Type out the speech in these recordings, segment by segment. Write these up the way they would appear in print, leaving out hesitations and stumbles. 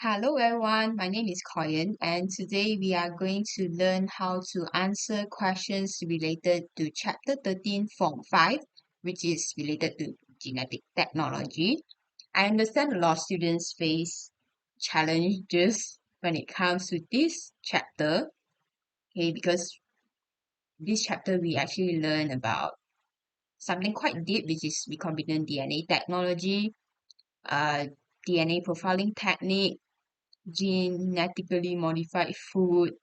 Hello everyone, my name is Koyan and today we are going to learn how to answer questions related to chapter 13 form 5 which is related to genetic technology. I understand a lot of students face challenges when it comes to this chapter, okay, because this chapter we actually learn about something quite deep which is recombinant DNA technology, uh, DNA profiling technique, genetically modified food,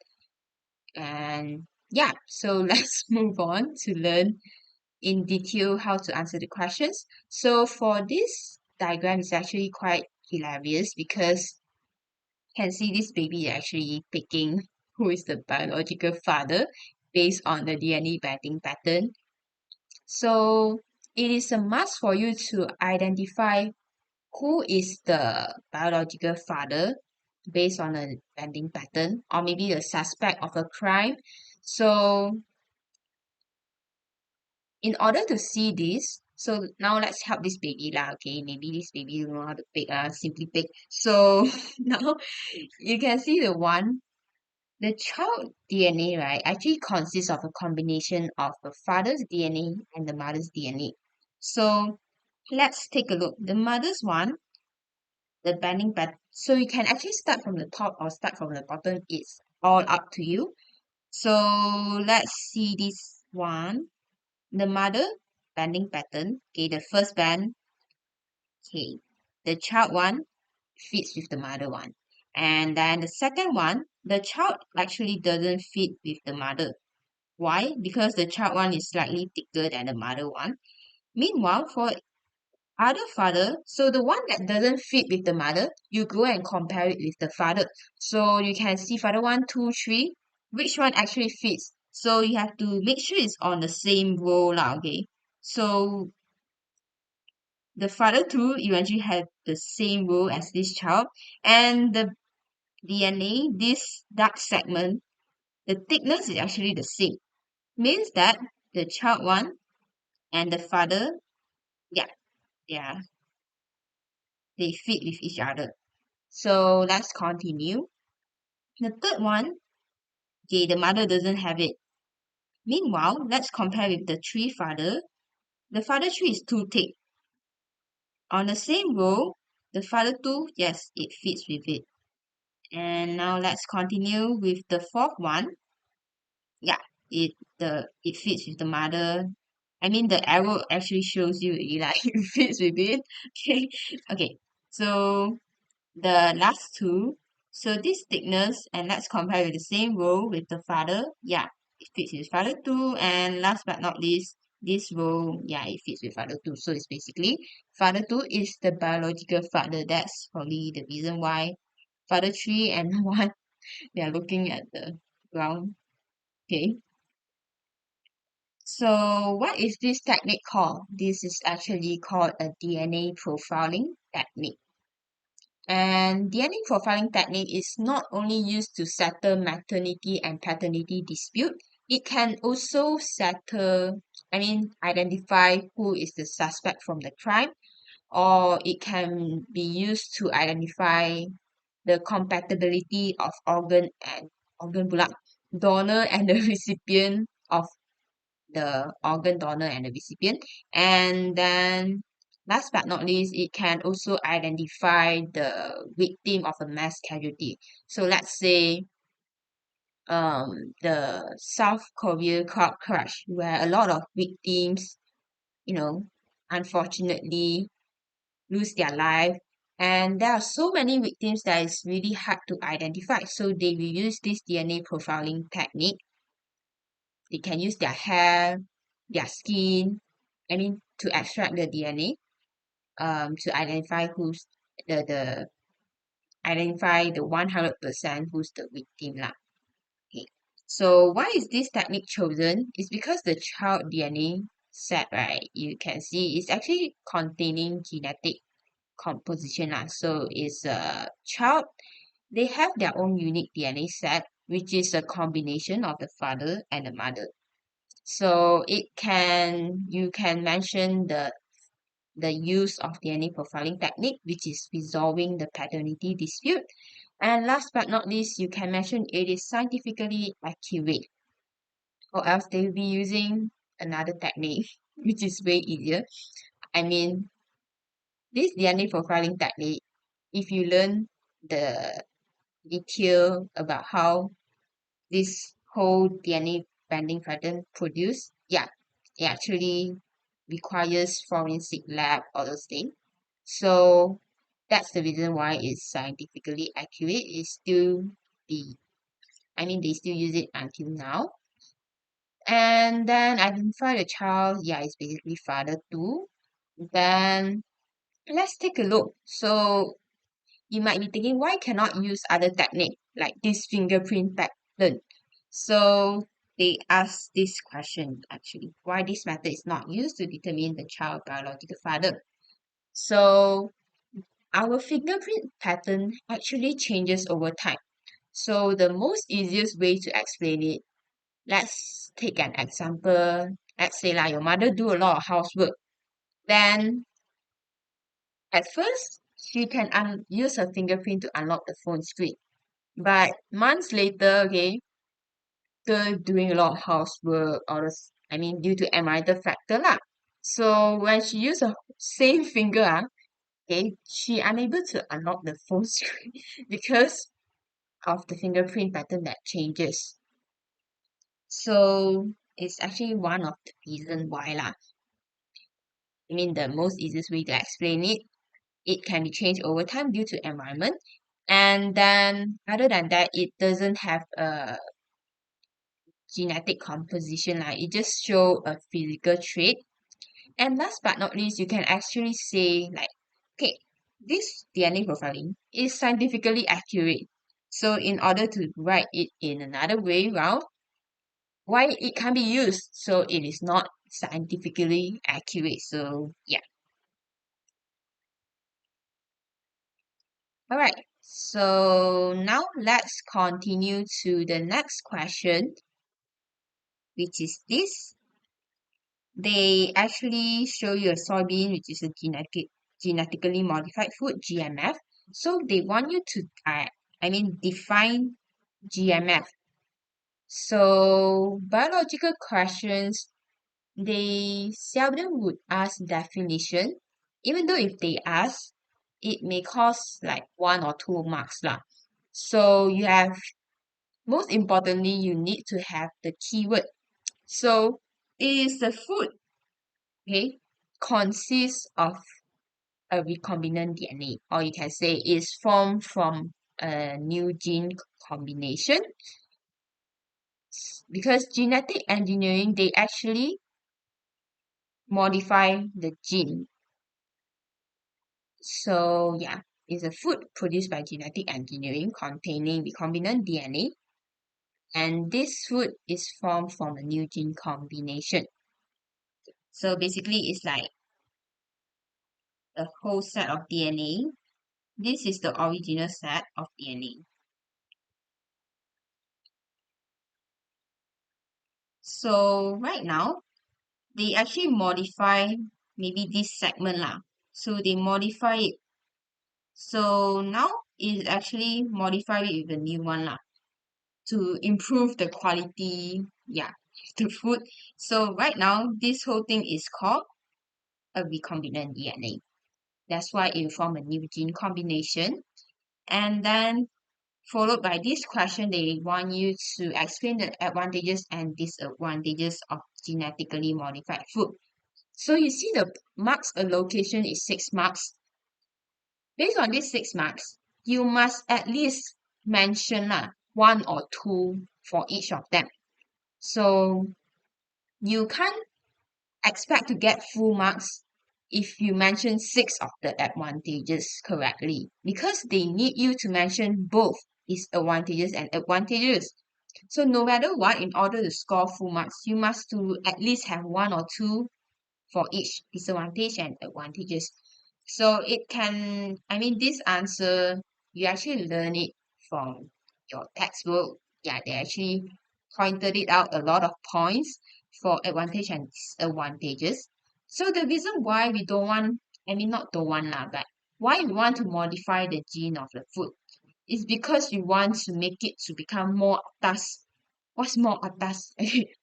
and yeah, so let's move on to learn in detail how to answer the questions. So for this diagram is actually quite hilarious because you can see this baby actually picking who is the biological father based on the DNA binding pattern. So it is a must for you to identify who is the biological father based on a bending pattern or maybe the suspect of a crime. So in order to see this, so now let's help this baby lah, okay? Maybe this baby don't know how to pick, simply pick. So now you can see the child DNA, right, actually consists of a combination of the father's DNA and the mother's DNA. So let's take a look. The mother's one, the bending pattern. So you can actually start from the top or start from the bottom. It's all up to you. So let's see this one. The mother bending pattern. Okay, the first band. Okay, the child one fits with the mother one. And then the second one, the child actually doesn't fit with the mother. Why? Because the child one is slightly thicker than the mother one. Meanwhile, for other father, so the one that doesn't fit with the mother, you go and compare it with the father. So you can see father 1, 2, 3, which one actually fits. So you have to make sure it's on the same row lah, okay? So the father 2 eventually have the same row as this child. And the DNA, this dark segment, the thickness is actually the same. Means that the child 1 and the father, yeah, yeah, they fit with each other. So let's continue. The third one, okay, the mother doesn't have it. Meanwhile, let's compare with the tree father. The father tree is too thick. On the same row, the father two, yes, it fits with it. And now let's continue with the fourth one. Yeah, it fits with the mother. I mean the arrow actually shows you like it fits with it. Okay, okay. So the last two. So this thickness, and let's compare with the same row with the father. Yeah, it fits with father too. And last but not least, this row, yeah, it fits with father too. So it's basically father two is the biological father. That's probably the reason why father three and one they are looking at the ground. Okay. So what is this technique called? This is actually called a DNA profiling technique. And DNA profiling technique is not only used to settle maternity and paternity dispute, it can also identify who is the suspect from the crime, or it can be used to identify the compatibility of organ pula, donor and the recipient of the organ donor and the recipient. And then last but not least, it can also identify the victim of a mass casualty. So let's say the South Korea car crash where a lot of victims, you know, unfortunately lose their life. And there are so many victims that it's really hard to identify. So they will use this DNA profiling technique. They can use their hair, their skin, to extract the DNA, to identify the identify the 100% who's the victim lah. Okay. So why is this technique chosen? It's because the child DNA set, right, you can see it's actually containing genetic composition lah. So it's a child, they have their own unique DNA set, which is a combination of the father and the mother. So you can mention the use of DNA profiling technique, which is resolving the paternity dispute. And last but not least, you can mention it is scientifically accurate, or else they'll be using another technique, which is way easier. I mean, this DNA profiling technique, if you learn the detail about how this whole DNA binding pattern produced, yeah, it actually requires forensic lab, all those things. So that's the reason why it's scientifically accurate. It's still the, I mean, they still use it until now. And then identify the child, yeah, it's basically father too. Then let's take a look. So you might be thinking, why cannot use other technique like this fingerprint pattern? So they ask this question actually, why this method is not used to determine the child biological father. So our fingerprint pattern actually changes over time. So the most easiest way to explain it, let's take an example. Let's say like your mother do a lot of housework. Then at first, she can use her fingerprint to unlock the phone screen. But months later, okay, after doing a lot of housework or I mean due to environmental factor lah. So when she use the same finger, okay, she unable to unlock the phone screen because of the fingerprint pattern that changes. So it's actually one of the reason why lah. I mean the most easiest way to explain it, it can be changed over time due to environment. And then other than that, it doesn't have a genetic composition, like it just show a physical trait. And last but not least, you can actually say like, okay, this DNA profiling is scientifically accurate. So in order to write it in another way round, why it can be used, so it is not scientifically accurate. So yeah. All right. So now let's continue to the next question, which is this. They actually show you a soybean, which is a genetically modified food, GMF. So they want you to, define GMF. So biological questions, they seldom would ask definition. Even though if they ask, it may cost like 1 or 2 marks lah. So you have, most importantly, you need to have the keyword. So is the food, okay, consists of a recombinant DNA, or you can say is formed from a new gene combination. Because genetic engineering, they actually modify the gene. So yeah, it's a food produced by genetic engineering containing recombinant DNA, and this food is formed from a new gene combination. So basically, it's like a whole set of DNA. This is the original set of DNA. So right now, they actually modify maybe this segment lah. So they modify it. So now it's actually modify it with a new one lah to improve the quality, yeah, of the food. So right now, this whole thing is called a recombinant DNA. That's why it form a new gene combination. And then followed by this question, they want you to explain the advantages and disadvantages of genetically modified food. So you see the marks allocation is 6 marks. Based on these 6 marks, you must at least mention 1 or 2 for each of them. So you can't expect to get full marks if you mention 6 of the advantages correctly, because they need you to mention both disadvantages and advantages. So no matter what, in order to score full marks, you must to at least have 1 or 2 for each disadvantage and advantages. So it can, I mean, this answer, you actually learn it from your textbook. Yeah, they actually pointed it out a lot of points for advantage and disadvantages. So the reason why we don't want I mean, not don't want lah, but why you want to modify the gene of the food? It's because you want to make it to become more atas. What's more atas?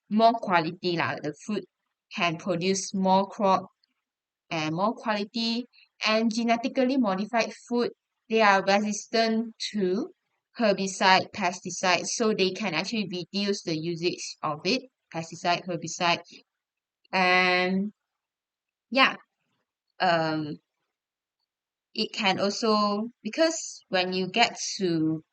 More quality lah. The food can produce more crop and more quality. And genetically modified food, they are resistant to herbicide, pesticide, so they can actually reduce the usage of it, pesticide, herbicide, and yeah, um, it can also because when you get to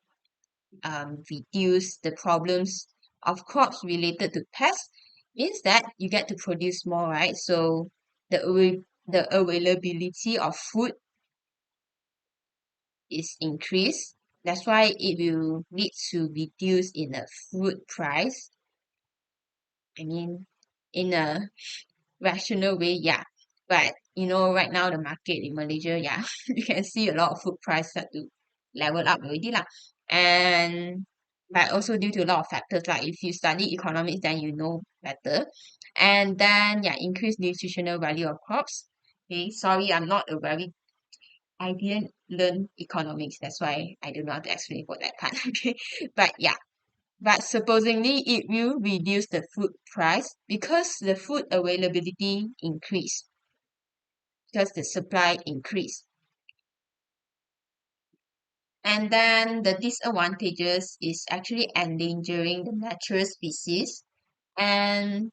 reduce the problems of crops related to pests, means that you get to produce more, right? So the availability of food is increased. That's why it will lead to reduce in the food price. I mean, in a rational way, yeah. But right now the market in Malaysia, yeah, you can see a lot of food price start to level up already lah. And but also due to a lot of factors, like if you study economics, then you know better. And then yeah, increase nutritional value of crops. Okay, sorry, I didn't learn economics, that's why I don't know how to explain for that part. Okay, but yeah. But supposedly it will reduce the food price because the food availability increase, because the supply increase. And then the disadvantages is actually endangering the natural species. And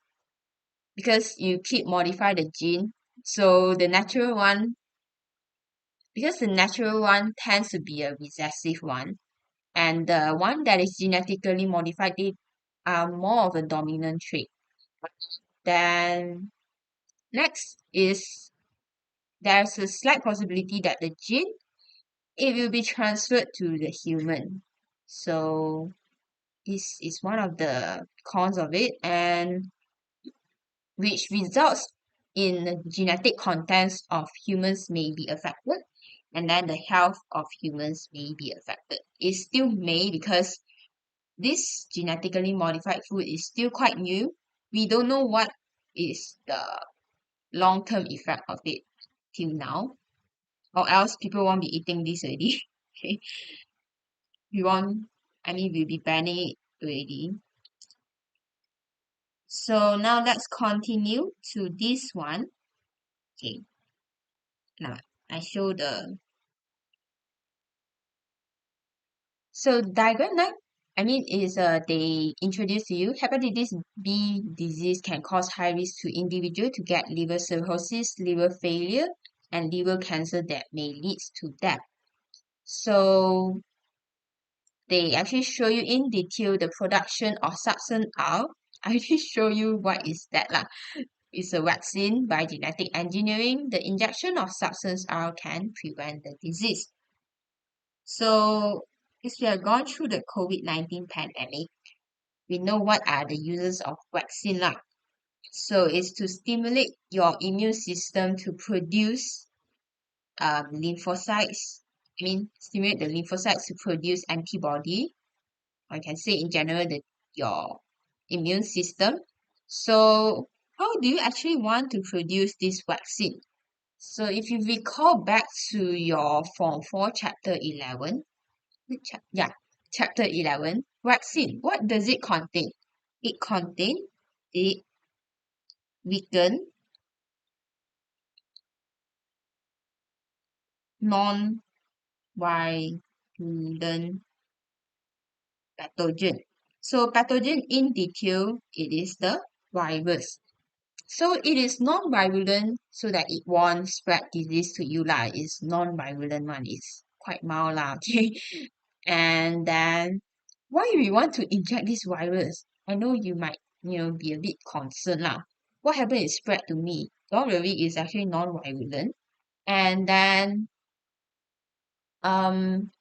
because you keep modify the gene, so the natural one tends to be a recessive one. And the one that is genetically modified, they are more of a dominant trait. Then next is there's a slight possibility that the gene it will be transferred to the human. So this is one of the cons of it, and which results in the genetic contents of humans may be affected, and then the health of humans may be affected. It still may because this genetically modified food is still quite new. We don't know what is the long-term effect of it till now, or else people won't be eating this already. Okay, we won't. I mean, we'll be banning it already. So now let's continue to this one. Okay, now I show the so diagram 9. I mean, is they introduce to you hepatitis B disease can cause high risk to individual to get liver cirrhosis, liver failure, and liver cancer that may lead to death. So they actually show you in detail the production of substance R. I already show you what is that lah. It's a vaccine by genetic engineering. The injection of substance R can prevent the disease. So, as we have gone through the COVID-19 pandemic, we know what are the uses of vaccine lah. So, it's to stimulate your immune system to produce lymphocytes. I mean, stimulate the lymphocytes to produce antibody. I can say in general your immune system. So, how do you actually want to produce this vaccine? So if you recall back to your Form 4 Chapter 11, Chapter 11, vaccine, what does it contain? It contains a weakened, non-virulent pathogen. So pathogen in detail, it is the virus. So it is non-virulent so that it won't spread disease to you lah. It's non-virulent one. It's quite mild lah, okay? And then why we want to inject this virus? I know you might, be a bit concerned lah. What happened is spread to me. Don't worry, it's actually non-virulent. And then um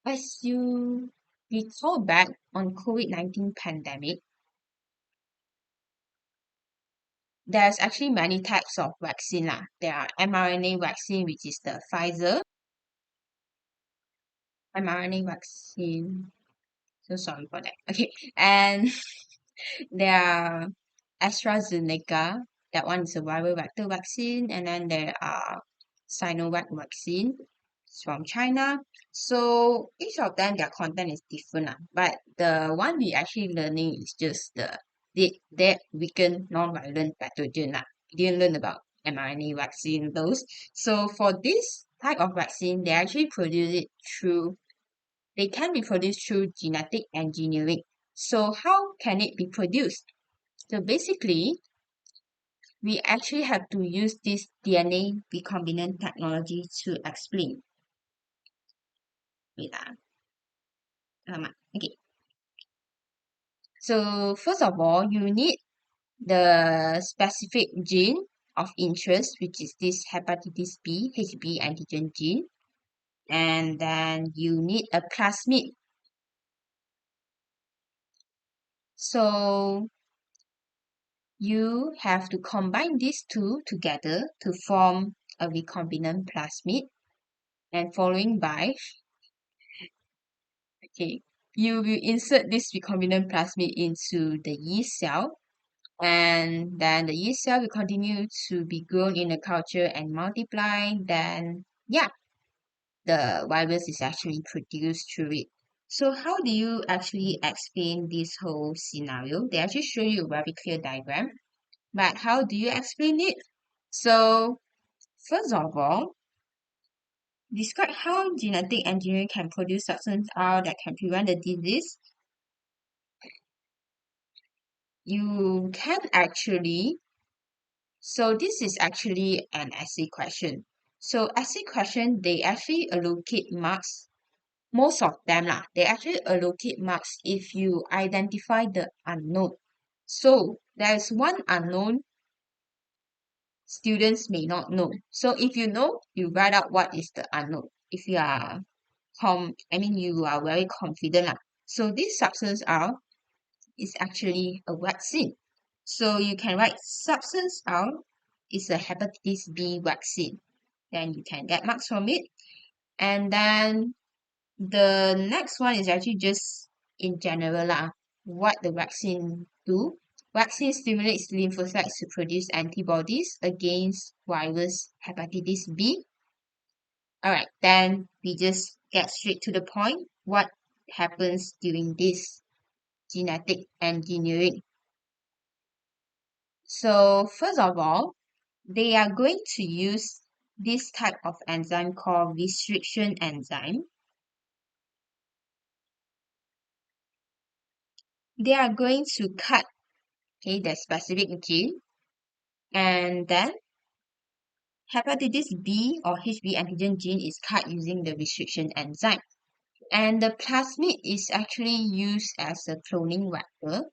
as you recall back on COVID-19 pandemic, there's actually many types of vaccine lah. There are mRNA vaccine, which is the Pfizer mRNA vaccine. So sorry for that. Okay, and there are AstraZeneca. That one is a viral vector vaccine, and then there are Sinovac vaccine. It's from China. So each of them, their content is different. But the one we actually learning is just that weaken non-violent pathogen. We didn't learn about mRNA vaccine, those. So for this type of vaccine, they actually produce it through, they can be produced through genetic engineering. So how can it be produced? So basically, we actually have to use this DNA recombinant technology to explain. Wait, okay. So first of all, you need the specific gene of interest, which is this hepatitis B, HB antigen gene. And then you need a plasmid. So you have to combine these two together to form a recombinant plasmid. And following by, okay, you will insert this recombinant plasmid into the yeast cell, and then the yeast cell will continue to be grown in the culture and multiply. Then, yeah, the virus is actually produced through it. So how do you actually explain this whole scenario? They actually show you a very clear diagram, but how do you explain it? So first of all, describe how genetic engineering can produce substance R that can prevent the disease. You can actually, so this is actually an essay question. So essay question, they actually allocate marks, most of them lah, they actually allocate marks if you identify the unknown. So there's one unknown students may not know. So if you know, you write out what is the unknown. If you are you are very confident lah. So this substance R is actually a vaccine. So you can write substance R is a hepatitis B vaccine. Then you can get marks from it. And then the next one is actually just in general lah, what the vaccine do. Vaccine stimulates lymphocytes to produce antibodies against virus hepatitis B. Alright, then we just get straight to the point. What happens during this genetic engineering? So first of all, they are going to use this type of enzyme called restriction enzyme. They are going to cut, okay, the specific gene, and then hepatitis B or HB antigen gene is cut using the restriction enzyme. And the plasmid is actually used as a cloning vector.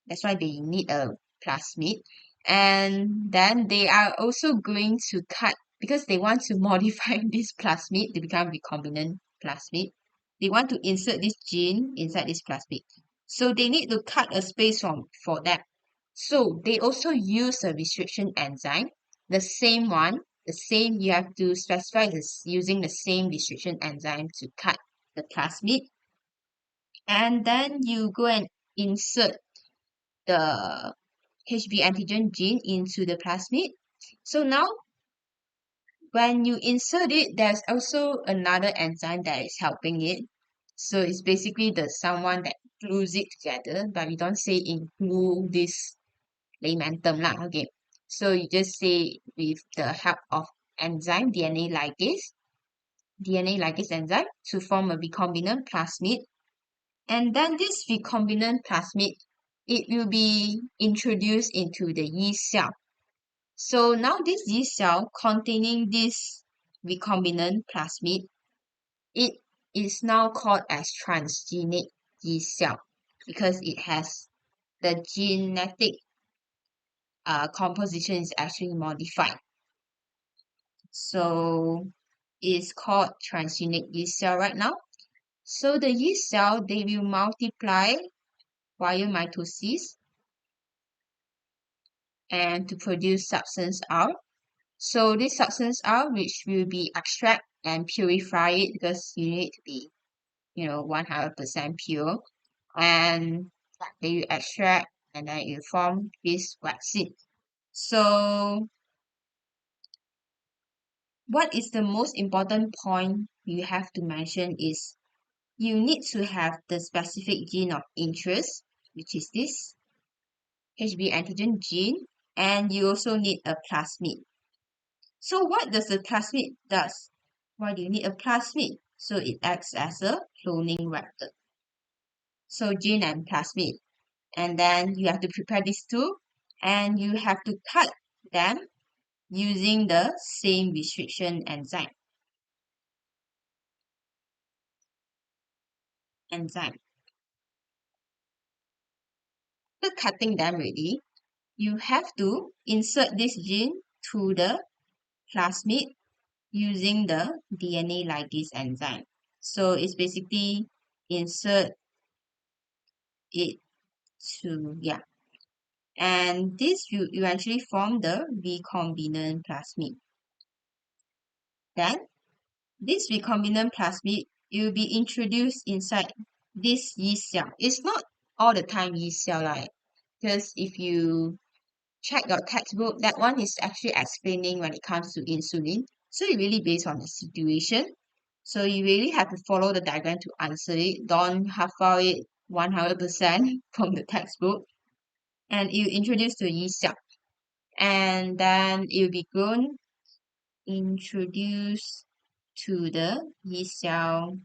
That's why they need a plasmid. And then they are also going to cut, because they want to modify this plasmid to become recombinant plasmid. They want to insert this gene inside this plasmid. So they need to cut a space for that. So they also use a restriction enzyme, the same one, the same, you have to specify this using the same restriction enzyme to cut the plasmid. And then you go and insert the HB antigen gene into the plasmid. So now when you insert it, there's also another enzyme that is helping it. So it's basically the someone that glues it together, but we don't say in glue this layman term lah. Okay. So you just say with the help of enzyme DNA ligase enzyme to form a recombinant plasmid. And then this recombinant plasmid, it will be introduced into the yeast cell. So now this yeast cell containing this recombinant plasmid, it is now called as transgenic yeast cell because it has the genetic composition is actually modified. So it's called transgenic yeast cell right now. So the yeast cell, they will multiply via mitosis and to produce substance R. So this substance R, which will be extract and purify it because you need to be, 100% pure. And they will extract and then you form this vaccine. So what is the most important point you have to mention is you need to have the specific gene of interest, which is this HB antigen gene, and you also need a plasmid. So what does the plasmid does? Why do you need a plasmid? So it acts as a cloning vector. So gene and plasmid. And then you have to prepare these two and you have to cut them using the same restriction enzyme. After cutting them ready, you have to insert this gene to the plasmid using the DNA ligase enzyme. So it's basically insert it to, yeah. And this will eventually form the recombinant plasmid. Then this recombinant plasmid will be introduced inside this yeast cell. It's not all the time yeast cell, like, because if you check your textbook, that one is actually explaining when it comes to insulin. So it really based on the situation. So you really have to follow the diagram to answer it. Don't half out it 100% from the textbook. And you introduce to yeast cell. And then it will be grown, introduced to the yeast cell.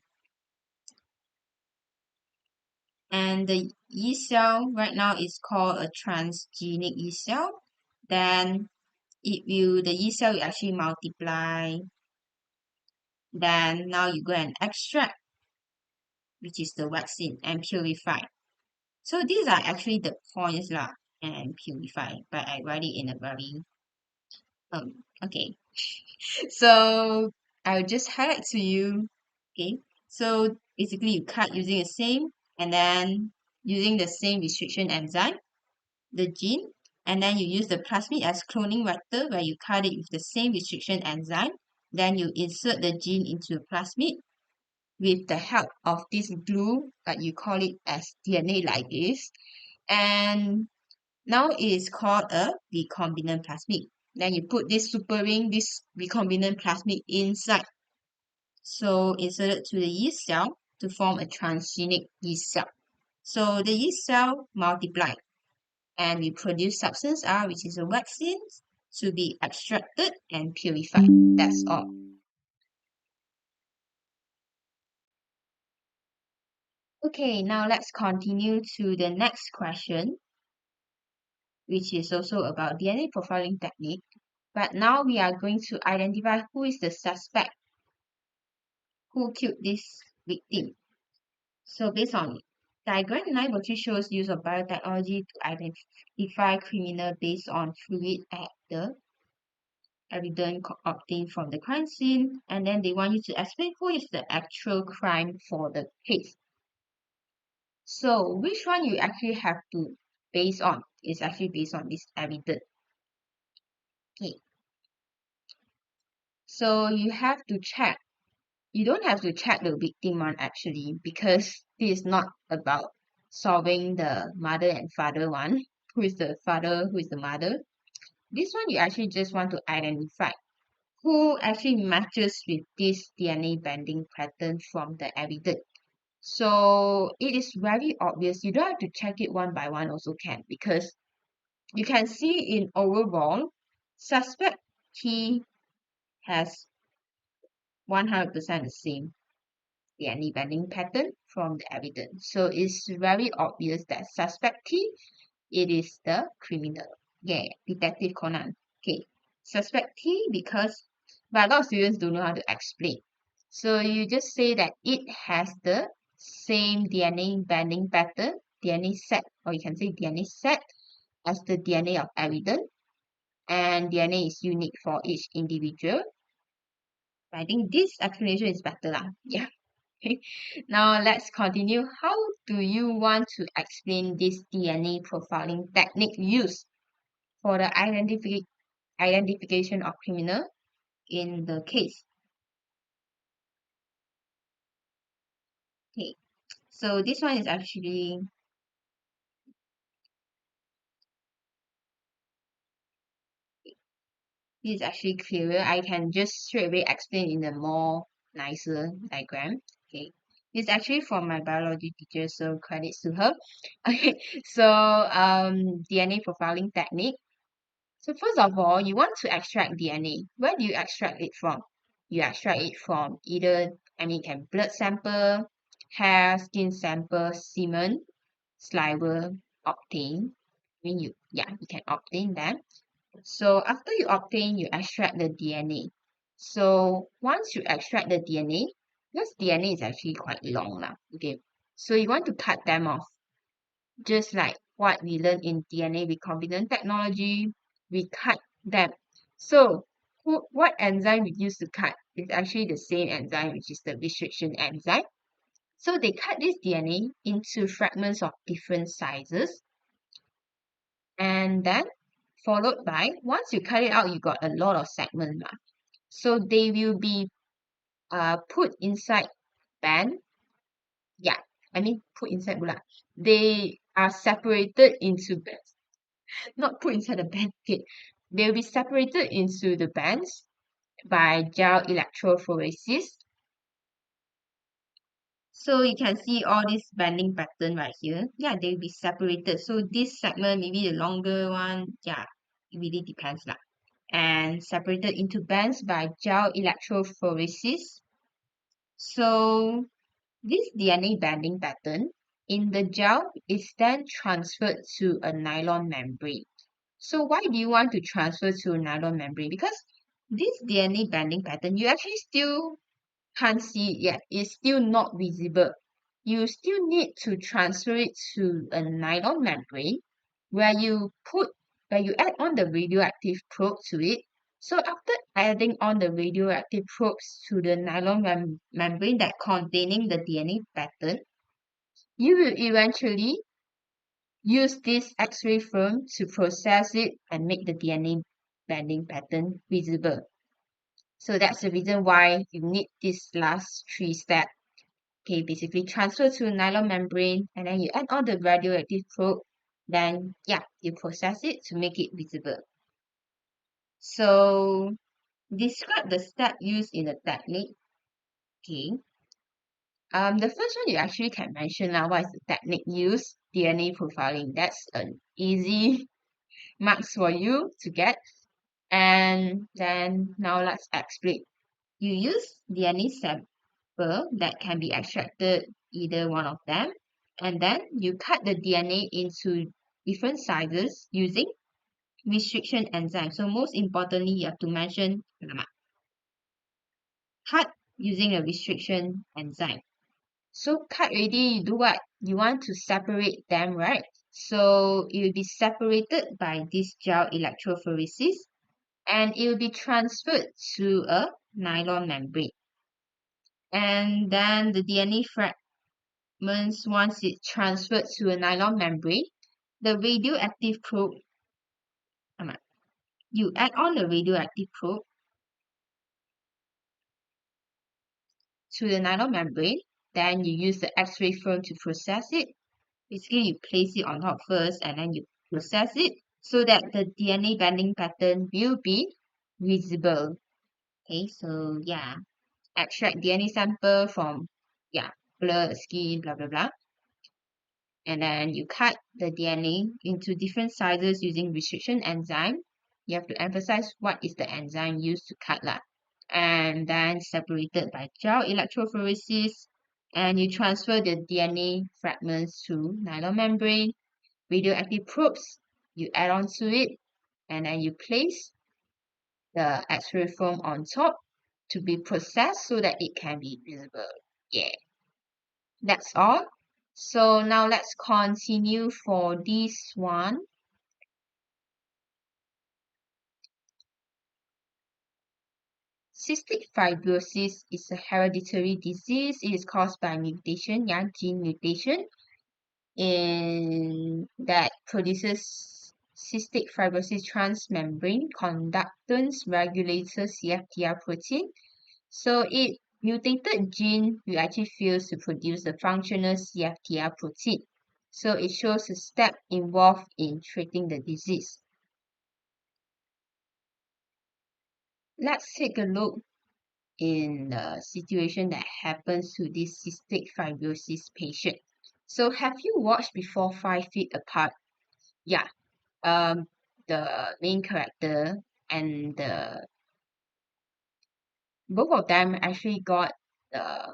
And the yeast cell right now is called a transgenic yeast cell. Then the yeast cell will actually multiply. Then now you go and extract, which is the vaccine, and purify. So these are actually the points lah, and purify, but I write it in a very okay. So I'll just highlight to you. Okay. So basically you cut using the same and then using the same restriction enzyme, the gene, and then you use the plasmid as cloning vector where you cut it with the same restriction enzyme. Then you insert the gene into the plasmid with the help of this glue that you call it as DNA ligase. And now it is called a recombinant plasmid. Then you put this super ring, this recombinant plasmid inside. So insert it to the yeast cell to form a transgenic yeast cell. So the yeast cell multiply and we produce substance R, which is a vaccine, to be extracted and purified. That's all. Okay, now let's continue to the next question, which is also about DNA profiling technique. But now we are going to identify who is the suspect who killed this victim. So based on diagram 9 actually shows use of biotechnology to identify criminal based on fluid at the evidence obtained from the crime scene, and then they want you to explain who is the actual crime for the case. So which one you actually have to base on is actually based on this evidence. Okay. So you have to check. You don't have to check the victim one actually because this is not about solving the mother and father one. Who is the father, who is the mother? This one you actually just want to identify who actually matches with this DNA binding pattern from the evidence. So it is very obvious. You don't have to check it one by one also can because you can see in overall, suspect T has 100% the same DNA binding pattern from the evidence. So it's very obvious that suspect T, it is the criminal. Yeah, Detective Conan. Okay, suspect T because, but a lot of students don't know how to explain. So you just say that it has the same DNA binding pattern, DNA set, or you can say DNA set as the DNA of evidence, and DNA is unique for each individual. I think this explanation is better lah. Yeah. Okay. Now let's continue. How do you want to explain this DNA profiling technique used for the identification of criminal in the case? Okay. So this one is actually this is actually clearer. I can just straight away explain in a more nicer diagram. Okay, this is actually from my biology teacher, so credits to her. Okay, so DNA profiling technique. So first of all, you want to extract DNA. Where do you extract it from? You extract it from either, I mean, it can blood sample, hair, skin sample, semen, saliva, obtain. I mean, you can obtain them. So after you obtain, you extract the DNA. So once you extract the DNA, because DNA is actually quite long lah. Okay, so you want to cut them off, just like what we learned in DNA recombinant technology. We cut them. So what enzyme we use to cut is actually the same enzyme, which is the restriction enzyme. So they cut this DNA into fragments of different sizes, and then followed by, once you cut it out, you got a lot of segments. So they will be put inside band. Yeah, I mean put inside bula. They are separated into bands, not put inside the band. Okay, they'll be separated into the bands by gel electrophoresis. So you can see all this banding pattern right here. Yeah, they'll be separated. So this segment, maybe the longer one, yeah, it really depends lah. And separated into bands by gel electrophoresis. So this DNA banding pattern in the gel is then transferred to a nylon membrane. So why do you want to transfer to a nylon membrane? Because this DNA banding pattern, you actually still can't see it yet. It's still not visible. You still need to transfer it to a nylon membrane where you add on the radioactive probe to it. So after adding on the radioactive probes to the nylon membrane that containing the DNA pattern, you will eventually use this X-ray film to process it and make the DNA banding pattern visible. So that's the reason why you need this last three steps. Okay, basically transfer to a nylon membrane and then you add on the radioactive probe. Then, yeah, you process it to make it visible. So, describe the step used in the technique. Okay. The first one you actually can mention now. What is the technique used? DNA profiling. That's an easy marks for you to get. And then now let's explain. You use DNA sample that can be extracted, either one of them, and then you cut the DNA into different sizes using restriction enzyme. So most importantly, you have to mention cut using a restriction enzyme. So cut already, you do what? You want to separate them, right? So it will be separated by this gel electrophoresis and it will be transferred to a nylon membrane. And then the DNA fragments, once it's transferred to a nylon membrane, the radioactive probe, you add on the radioactive probe to the nylon membrane, then you use the X-ray film to process it. Basically, you place it on top first and then you process it so that the DNA banding pattern will be visible. Okay, so yeah, extract DNA sample from, yeah, blood, skin, blah, blah, blah. And then you cut the DNA into different sizes using restriction enzyme. You have to emphasize what is the enzyme used to cut lah. And then separated by gel electrophoresis. And you transfer the DNA fragments to nylon membrane, radioactive probes, you add on to it, and then you place the X-ray film on top to be processed so that it can be visible. Yeah, that's all. So now let's continue for this one. Cystic fibrosis is a hereditary disease. It is caused by mutation, yeah, gene mutation, in that produces cystic fibrosis transmembrane conductance regulator CFTR protein. So it mutated gene will actually fails to produce the functional CFTR protein. So it shows a step involved in treating the disease. let's take a look in the situation that happens to this cystic fibrosis patient. So have you watched before 5 Feet Apart? Yeah, um, the main character and the both of them actually got the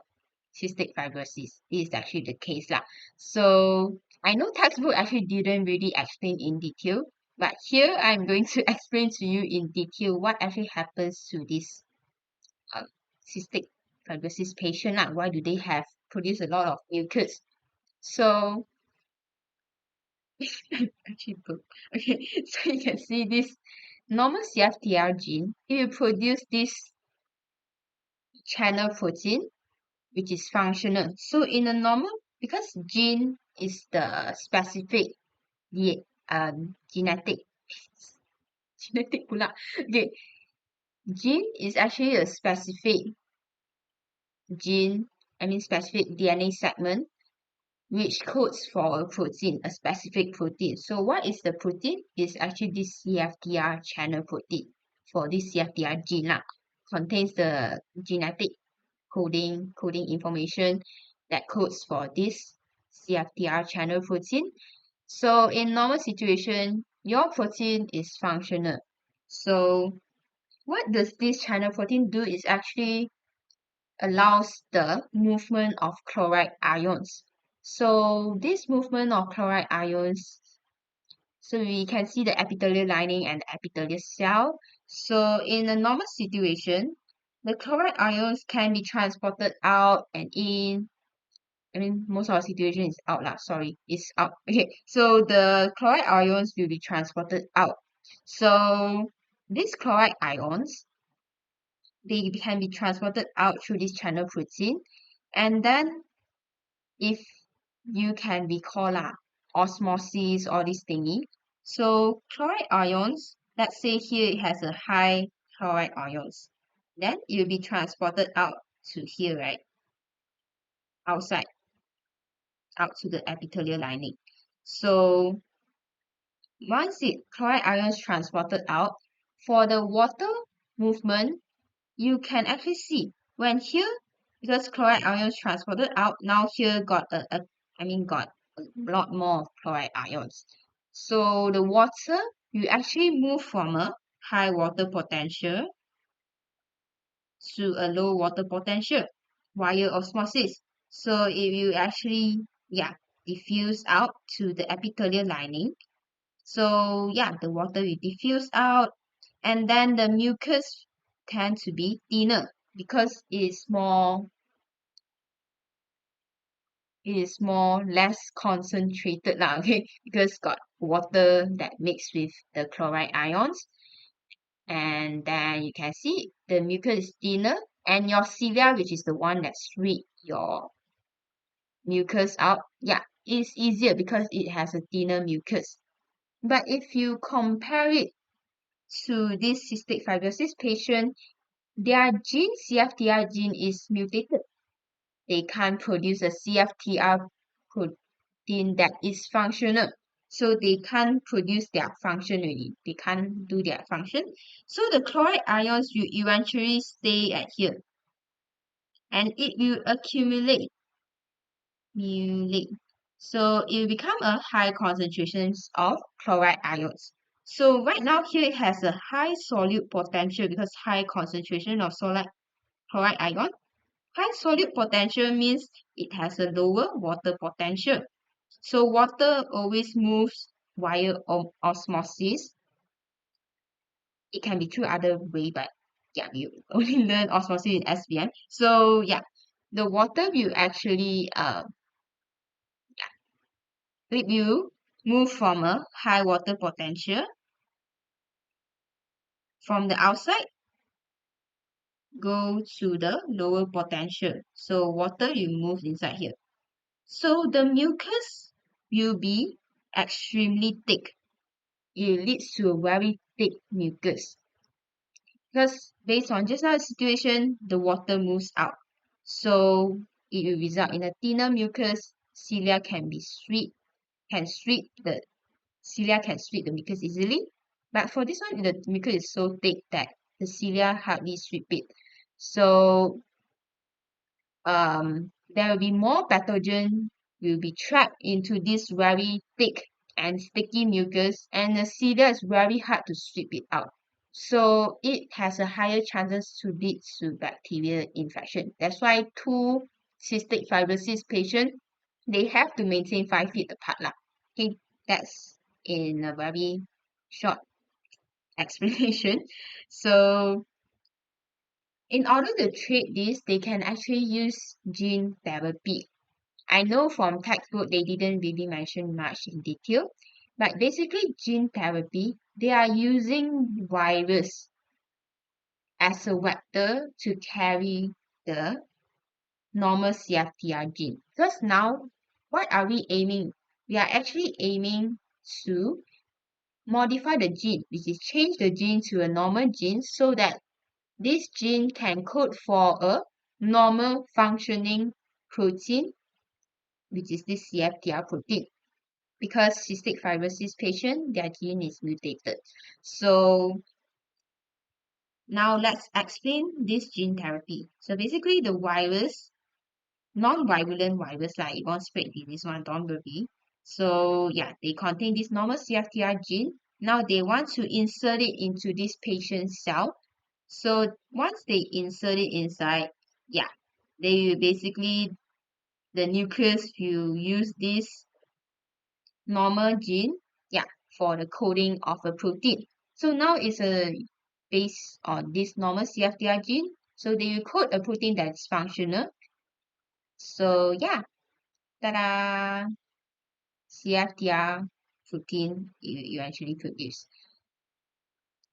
cystic fibrosis. This is actually the case lah. So I know textbook actually didn't really explain in detail, but here I'm going to explain to you in detail what actually happens to this um, cystic fibrosis patient lah. Why do they have produce a lot of mucus? So actually, okay, so you can see this normal CFTR gene. It will produce this channel protein which is functional. So in a normal, because gene is the specific the genetic genetic pula. Okay, gene is actually a specific gene, I mean specific DNA segment which codes for a protein, a specific protein. So what is the protein? Is actually this CFTR channel protein for this CFTR gene lah. Contains the genetic coding information that codes for this CFTR channel protein. So in normal situation, your protein is functional. So what does this channel protein do is actually allows the movement of chloride ions. So this movement of chloride ions, so we can see the epithelial lining and the epithelial cell. So in a normal situation, the chloride ions can be transported out and in. I mean, most of our situation is out lah. Sorry, it's out. Okay, so the chloride ions will be transported out. So these chloride ions, they can be transported out through this channel protein. And then if you can recall lah, osmosis, all this thingy. So chloride ions, let's say here it has a high chloride ions. Then it will be transported out to here, right? Outside, out to the epithelial lining. So once it chloride ions transported out, for the water movement, you can actually see when here, because chloride ions transported out, now here got got a lot more of chloride ions. So the water you actually move from a high water potential to a low water potential via osmosis. So it will actually, yeah, diffuse out to the epithelial lining. So yeah, the water will diffuse out, and then the mucus tend to be thinner because it is more less concentrated lah, okay, because got water that mixed with the chloride ions, and then you can see the mucus is thinner, and your cilia, which is the one that sweep your mucus out, yeah, it's easier because it has a thinner mucus. But if you compare it to this cystic fibrosis patient, their gene, CFTR gene, is mutated. They can't produce a CFTR protein that is functional. So they can't produce their function really. They can't do their function. So the chloride ions will eventually stay at here. And it will accumulate. So it will become a high concentrations of chloride ions. So right now here it has a high solute potential because high concentration of solid chloride ion. High solute potential means it has a lower water potential. So water always moves via osmosis. It can be through other way, but yeah, you only learn osmosis in SPM. So yeah, the water will actually it will move from a high water potential from the outside go to the lower potential. So water will move inside here. So the mucus will be extremely thick. It leads to a very thick mucus. Because based on just now the situation, the water moves out. So it will result in a thinner mucus. Cilia can be cilia can sweep the mucus easily. But for this one, the mucus is so thick that the cilia hardly sweep it. So there will be more pathogen will be trapped into this very thick and sticky mucus, and the cilia is very hard to sweep it out. So it has a higher chances to lead to bacterial infection. That's why two cystic fibrosis patients, they have to maintain 5 feet apart lah. Okay, that's in a very short explanation. So in order to treat this, they can actually use gene therapy. I know from textbook they didn't really mention much in detail, but basically gene therapy, they are using virus as a vector to carry the normal CFTR gene. Because now, what are we aiming? We are actually aiming to modify the gene, which is change the gene to a normal gene so that this gene can code for a normal functioning protein, which is this CFTR protein. Because cystic fibrosis patient, their gene is mutated. So now let's explain this gene therapy. So basically the virus, non-virulent virus like it won't spread disease one, don't worry. So yeah, they contain this normal CFTR gene. Now they want to insert it into this patient's cell. So once they insert it inside, yeah, they will basically, the nucleus will use this normal gene, yeah, for the coding of a protein. So now it's a based on this normal CFTR gene. So they will code a protein that's functional. So yeah, ta-da! CFTR protein you actually produce.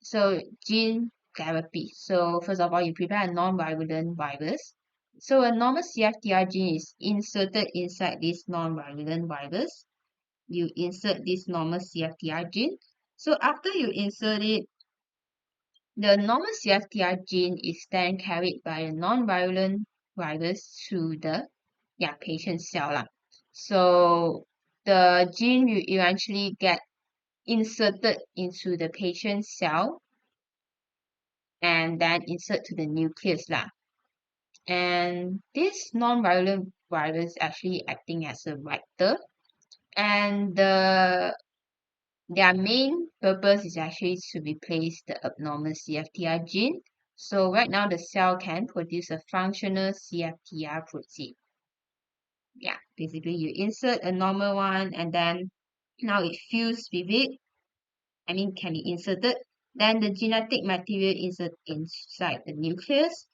So gene therapy. So first of all, you prepare a non-virulent virus. So a normal CFTR gene is inserted inside this non-virulent virus. You insert this normal CFTR gene. So after you insert it, the normal CFTR gene is then carried by a non-virulent virus to the patient cell lah. So the gene will eventually get inserted into the patient's cell and then insert to the nucleus lah. And this non-virulent virus actually acting as a vector, and their main purpose is actually to replace the abnormal CFTR gene. So right now the cell can produce a functional CFTR protein. Yeah, basically you insert a normal one and then now it fused with it. I mean, can be inserted. Then the genetic material insert inside the nucleus.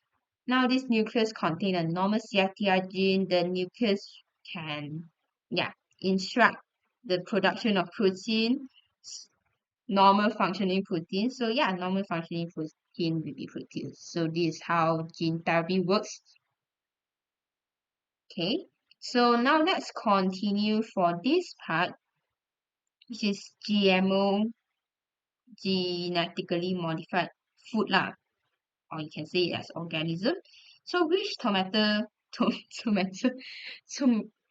Now this nucleus contain a normal CFTR gene. The nucleus can, yeah, instruct the production of protein, normal functioning protein. So yeah, normal functioning protein will be produced. So this is how gene therapy works. Okay, so now let's continue for this part, which is GMO, genetically modified food lah, or you can say it as organism. So which tomato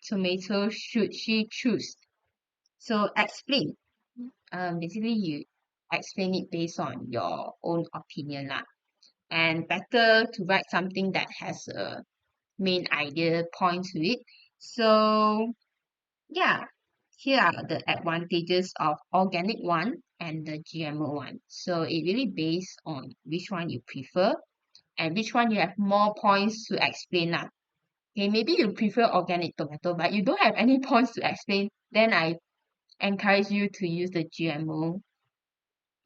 tomato should she choose? So explain. Basically you explain it based on your own opinion lah. And better to write something that has a main idea point to it. So yeah, here are the advantages of organic one and the GMO one. So it really based on which one you prefer and which one you have more points to explain lah. Okay, maybe you prefer organic tomato, but you don't have any points to explain, then I encourage you to use the GMO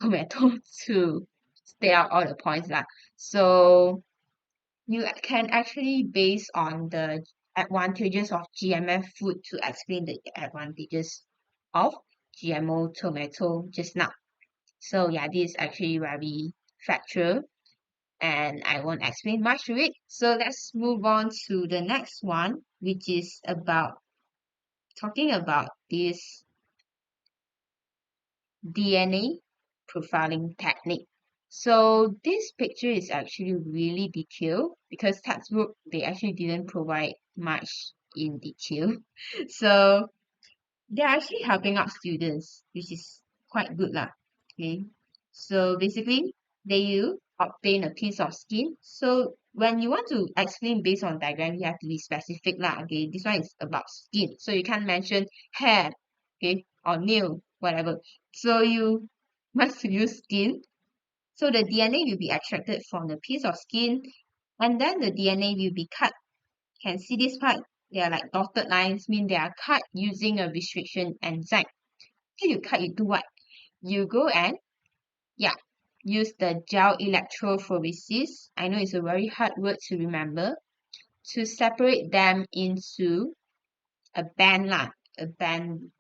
tomato to stay out all the points lah. So you can actually base on the advantages of GMF food to explain the advantages of GMO tomato just now. So yeah, this is actually very factual and I won't explain much to it. So let's move on to the next one, which is about talking about this DNA profiling technique. So this picture is actually really detailed because textbook they actually didn't provide much in detail. So they're actually helping out students, which is quite good lah. Okay. So basically they use obtain a piece of skin. So when you want to explain based on diagram, you have to be specific lah. Okay, this one is about skin. So you can't mention hair, okay, or nail, whatever. So you must use skin. So the DNA will be extracted from the piece of skin, and then the DNA will be cut. Can see this part? They are like dotted lines, mean they are cut using a restriction enzyme. So you cut, you do what? You go and yeah, use the gel electrophoresis. I know it's a very hard word to remember. To separate them into a band lah, a band.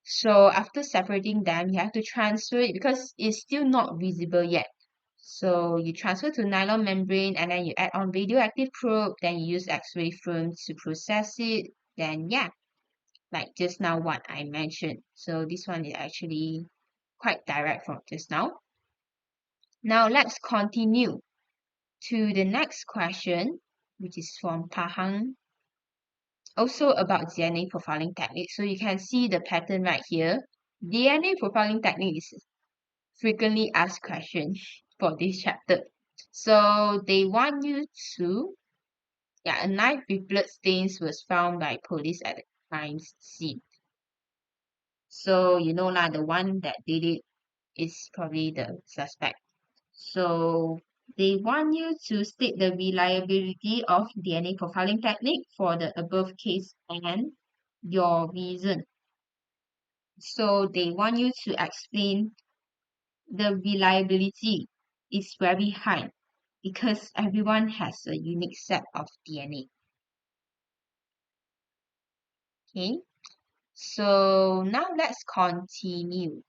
So after separating them, you have to transfer it because it's still not visible yet. So you transfer to nylon membrane and then you add on radioactive probe, then you use X-ray film to process it. Then yeah, like just now what I mentioned. So this one is actually quite direct from just now. Now let's continue to the next question, which is from Pahang, also about DNA profiling technique. So you can see the pattern right here. DNA profiling technique is frequently asked question for this chapter. So they want you to, yeah, a knife with blood stains was found by police at the crime scene. So you know lah, the one that did it is probably the suspect. So they want you to state the reliability of DNA profiling technique for the above case and your reason. So they want you to explain the reliability is very high because everyone has a unique set of DNA. Okay, so now let's continue.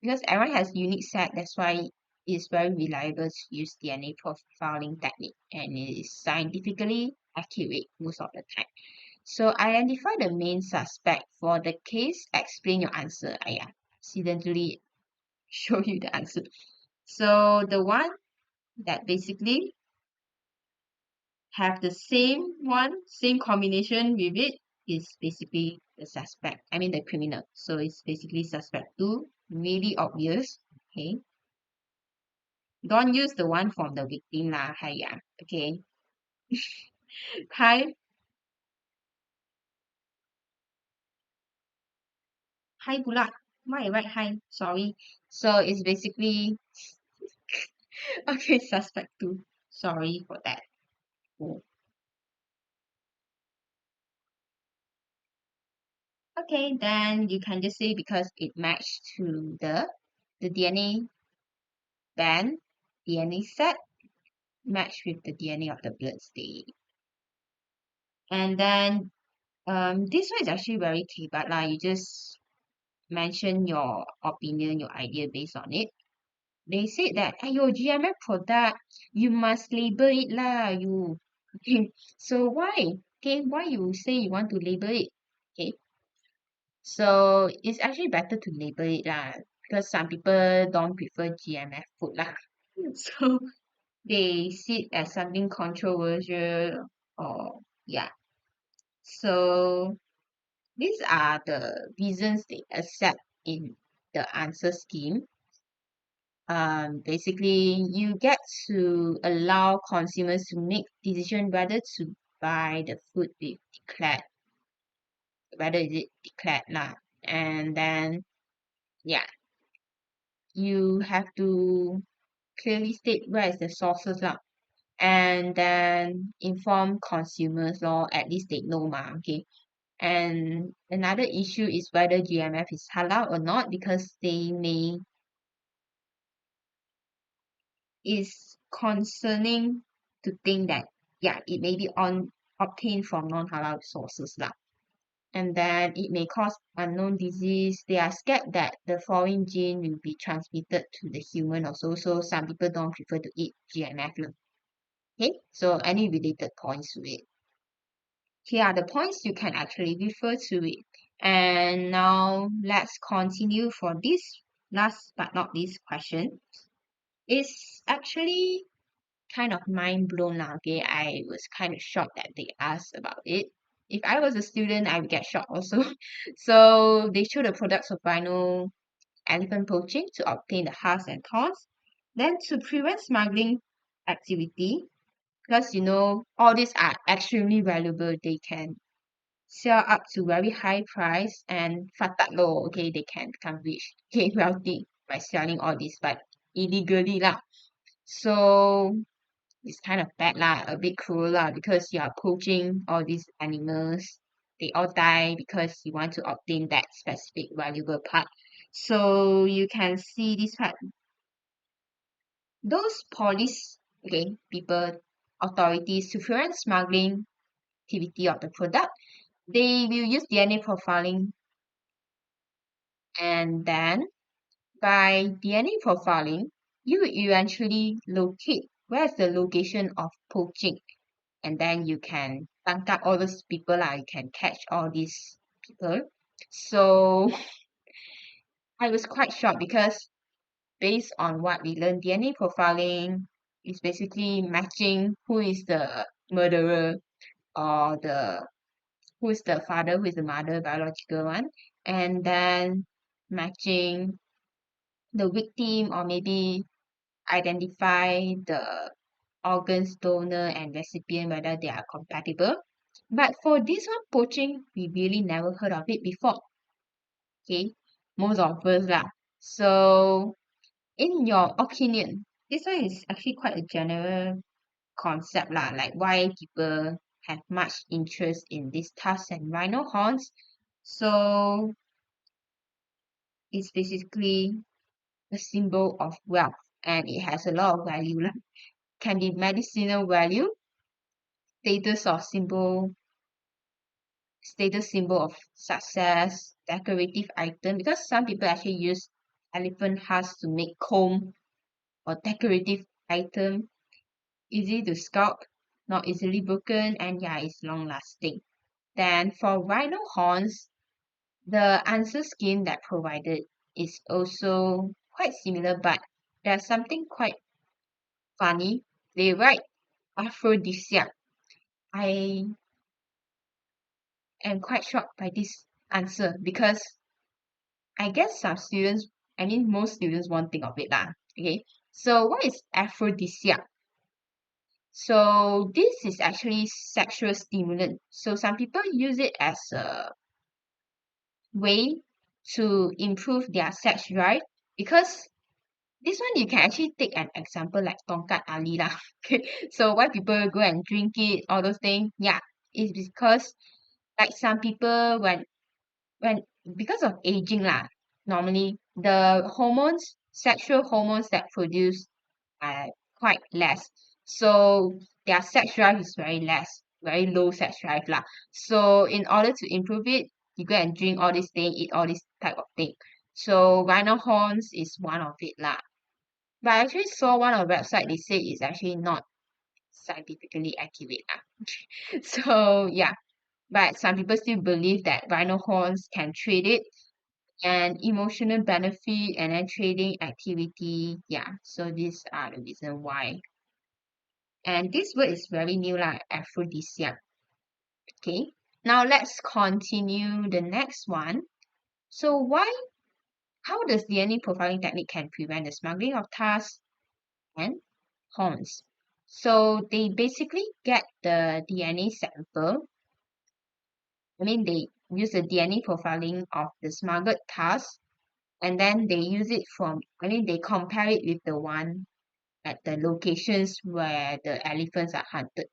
Because everyone has unique set, that's why it's very reliable to use DNA profiling technique and it is scientifically accurate most of the time. So identify the main suspect for the case, explain your answer. I accidentally show you the answer. So the one that basically have the same combination with it is basically the suspect. I mean the criminal. So it's basically suspect 2, really obvious. Okay. Don't use the one from the victim lah, yeah. Okay. Hi, hi pula. Why I write hi? Sorry. So it's basically okay, suspect 2. Sorry for that. Cool. Okay, then you can just say because it matched to the DNA band, DNA set matched with the DNA of the blood stain. And then this one is actually very key, but like you just mention your opinion, your idea based on it. They said that your GMF product, you must label it lah, you. Okay, so why? Okay, why you say you want to label it? Okay, so it's actually better to label it lah, because some people don't prefer GMF food lah. So they see it as something controversial or yeah. So these are the reasons they accept in the answer scheme. Basically you get to allow consumers to make decision whether to buy the food with declared, whether is it declared lah. And then yeah, you have to clearly state where is the sources lah. And then inform consumers or at least they know ma, okay. And another issue is whether GMF is halal or not because they may is concerning to think that yeah, it may be obtained from non-halal sources lah. And then it may cause unknown disease. They are scared that the foreign gene will be transmitted to the human also. So some people don't prefer to eat GMF lah. Okay, so any related points to it. Here are the points you can actually refer to it. And now let's continue for this last but not least question. It's actually kind of mind blown now. Okay, I was kind of shocked that they asked about it. If I was a student, I would get shocked also. So they show the products of rhino elephant poaching to obtain the hearts and thorns. Then to prevent smuggling activity, because all these are extremely valuable, they can sell up to very high price and fatat low, okay, they can become rich, okay, wealthy by selling all this, but illegally lah. So it's kind of bad lah, a bit cruel lah, because you are poaching all these animals. They all die because you want to obtain that specific valuable part. So you can see this part. Those police, okay, people, authorities to prevent smuggling activity of the product, they will use DNA profiling, and then by DNA profiling, you will eventually locate where's the location of poaching, and then you can tangkap all those people lah. You can catch all these people. So I was quite shocked because based on what we learned, DNA profiling is basically matching who is the murderer or who is the father, who is the mother, biological one, and then matching the victim, or maybe identify the organs donor and recipient whether they are compatible. But for this one, poaching, we really never heard of it before. Okay, most of us lah. So, in your opinion, this one is actually quite a general concept lah, like why people have much interest in this tusk and rhino horns. So, it's basically a symbol of wealth and it has a lot of value lah. Can be medicinal value, status symbol of success, decorative item, because some people actually use elephant husks to make comb or decorative item, easy to sculpt, not easily broken, and yeah, it's long lasting. Then for rhino horns, the answer scheme that provided is also quite similar, but there's something quite funny. They write aphrodisiac. I am quite shocked by this answer because I guess most students won't think of it lah. Okay, so what is aphrodisiac? So this is actually sexual stimulant. So some people use it as a way to improve their sex drive, because this one you can actually take an example like tongkat ali lah. Okay, so why people go and drink it, all those things? Yeah, it's because like some people when because of aging lah, normally the sexual hormones that produce are quite less. So their sex drive is very low sex drive lah. So in order to improve it, you go and drink all this thing, eat all this type of thing. So rhino horns is one of it lah. But I actually saw one of the website, they say it's actually not scientifically accurate lah. So yeah, but some people still believe that rhino horns can trade it and emotional benefit and then trading activity. Yeah, so these are the reason why. And this word is very new lah, aphrodisiac. Okay, now let's continue the next one. So how does DNA profiling technique can prevent the smuggling of tusks and horns? So they basically get the DNA sample. They use the DNA profiling of the smuggled tusk, and then they they compare it with the one at the locations where the elephants are hunted.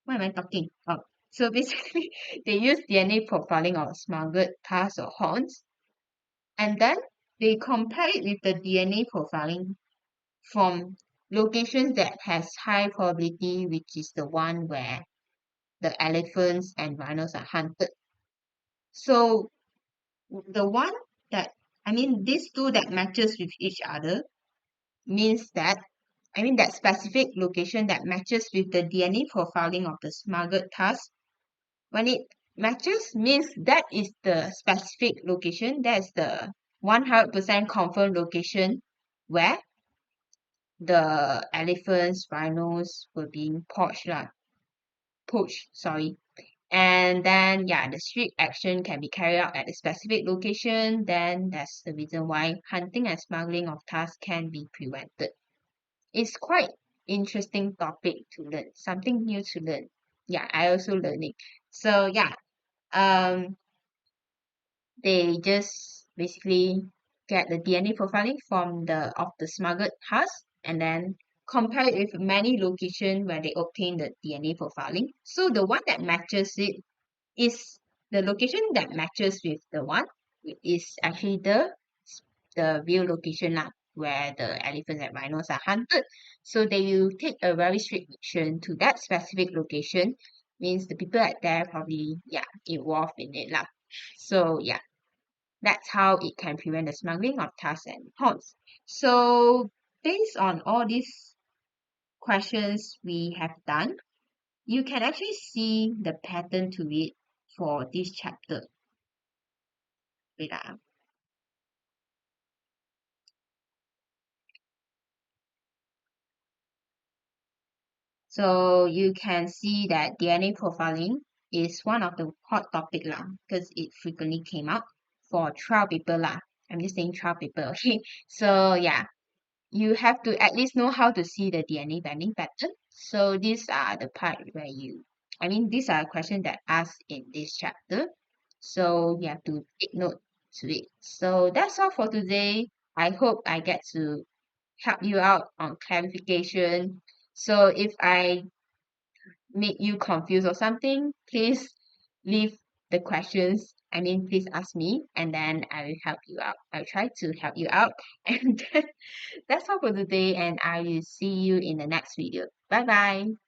What am I talking? Oh, so basically, they use DNA profiling of smuggled tusks or horns, and then they compare it with the DNA profiling from locations that has high probability, which is the one where the elephants and rhinos are hunted. So the one that these two that matches with each other means that that specific location that matches with the DNA profiling of the smuggled tusk, when it matches means that is the specific location, that's the 100% confirmed location where the elephants, rhinos were being poached, sorry. And then, yeah, the strict action can be carried out at a specific location. Then that's the reason why hunting and smuggling of tusks can be prevented. It's quite interesting topic to learn, something new to learn. Yeah, I also learning. So yeah, um, they just basically get the DNA profiling from the smuggled husk and then compare it with many locations where they obtain the DNA profiling. So the one that matches it is the location that matches with the one is actually the real location lah, where the elephants and rhinos are hunted. So they will take a very strict action to that specific location. Means the people at there probably involved in it lah. So yeah, that's how it can prevent the smuggling of tusks and horns. So based on all these questions we have done, you can actually see the pattern to it for this chapter. Wait ah. So you can see that DNA profiling is one of the hot topic lah, because it frequently came out for trial paper lah. I'm just saying trial paper, okay? So yeah, you have to at least know how to see the DNA bending pattern. So these are the part where these are questions that asked in this chapter. So you have to take note to it. So that's all for today. I hope I get to help you out on clarification. So if I make you confused or something, please leave the questions. Please ask me and then I will help you out. I'll try to help you out. And then that's all for today, and I will see you in the next video. Bye bye.